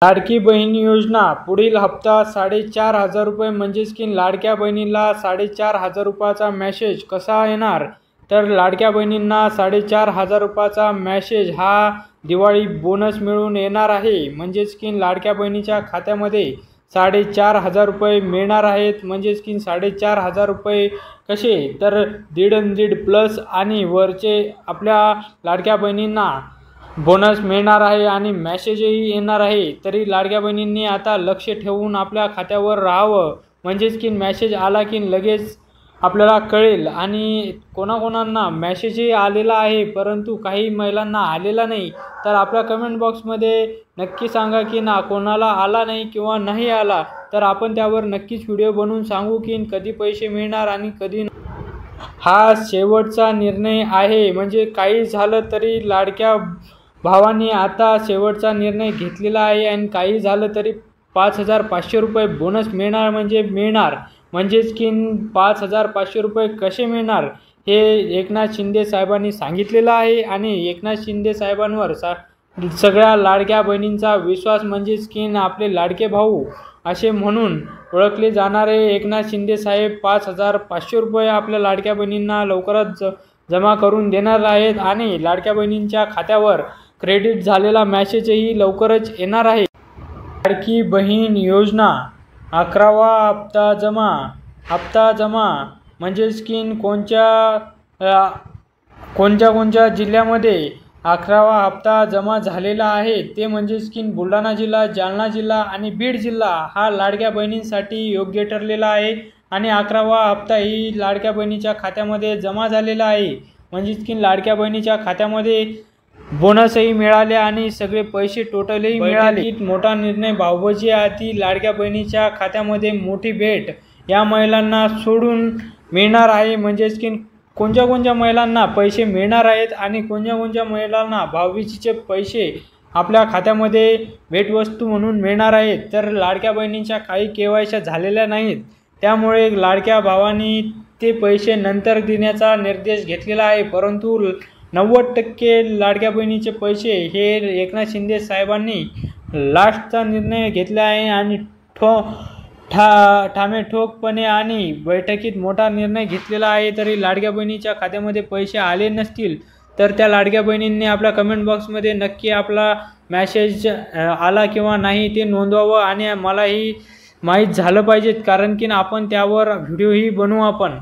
लाडकी बहीण योजना पुढील हप्ता 4,500 रुपये म्हणजेच की लाडक्या बहिणीला 4,500 रुपयाचा मेसेज कसा येणार। तर लाडक्या बहिणींना 4,500 रुपयाचा मेसेज हा दिवाळी बोनस मिळून येणार आहे। म्हणजेच की लाडक्या बहिणीच्या खात्यामध्ये 4,500 रुपये मिळणार आहेत। म्हणजेच की 4,500 रुपये कसे तर 1.5 प्लस आणि वरचे आपल्या लाडक्या बहिणींना बोनस मिळणार आहे आणि मेसेजही येणार आहे। तरी लाडक्या बहिणींनी आता लक्ष ठेवून आपल्या खात्यावर राहावं, म्हणजेच की मेसेज आला की लगेच आपल्याला कळेल। आणि कोणाकोणांना मेसेजही आलेला आहे परंतु काही महिलांना आलेला नाही, तर आपल्या कमेंट बॉक्समध्ये नक्की सांगा की कोणाला आला नाही किंवा नाही आला, तर आपण त्यावर नक्कीच व्हिडिओ बनवून सांगू की कधी पैसे मिळणार आणि कधी नाही। हा शेवटचा निर्णय आहे, म्हणजे काही झालं तरी लाडक्या भावांनी आता शेवटचा निर्णय घेतलेला आहे आणि काही झालं तरी 5,500 रुपये बोनस मिळणार म्हणजे मिळणार। म्हणजेच की 5,500 रुपये कसे मिळणार हे एकनाथ शिंदे साहेबांनी सांगितलेलं आहे आणि एकनाथ शिंदे साहेबांवर सगळ्या लाडक्या बहिणींचा विश्वास, म्हणजेच की आपले लाडके भाऊ असे म्हणून ओळखले जाणारे एकनाथ शिंदे साहेब 5,500 रुपये आपल्या लाडक्या बहिणींना लवकरच जमा करून देणार आहेत आणि लाडक्या बहिणींच्या खात्यावर क्रेडिट झालेला मेसेजही लवकरच येणार आहे। लाडकी बहीण योजना 11वा हप्ता जमा म्हणजेच की कोणत्या जिल्ह्यामध्ये 11वा हप्ता जमा झालेला आहे ते म्हणजेच की बुलढाणा जिल्हा, जालना जिल्हा आणि बीड जिल्हा हा लाडक्या बहिणींसाठी योग्य ठरलेला आहे आणि 11वा हप्ता ही लाडक्या बहिणीच्या खात्यामध्ये जमा झालेला आहे। म्हणजेच की लाडक्या बहिणीच्या खात्यामध्ये बोनसही मिळाले आणि सगळे पैसे टोटलही मिळाले। मोठा निर्णय भाऊबीजे आधी लाडक्या बहिणीच्या खात्यामध्ये मोठी भेट या महिलांना सोडून मिळणार आहे। म्हणजेच की कोणत्या महिलांना पैसे मिळणार आहेत आणि कोणत्या महिलांना भाऊबीजेचे पैसे आपल्या खात्यामध्ये भेटवस्तू म्हणून मिळणार आहेत। तर लाडक्या बहिणींच्या काही केवायसी झालेल्या नाहीत, त्यामुळे लाडक्या भावांनी ते पैसे नंतर देण्याचा निर्देश घेतलेला आहे। परंतु 90% लाडक्या बहिणीचे पैसे हे एकनाथ शिंदे साहेबांनी लास्टचा निर्णय घेतला आहे आणि ठोकपणे आणि बैठकीत मोठा निर्णय घेतलेला आहे। तरी लाडक्या बहिणीच्या खात्यामध्ये पैसे आले नसतील तर त्या लाडक्या बहिणींनी आपल्या कमेंट बॉक्समध्ये नक्की आपला मेसेज आला किंवा नाही ते नोंदवावं आणि मलाही माहीत झालं पाहिजे, कारण की आपण त्यावर व्हिडिओही बनवू आपण।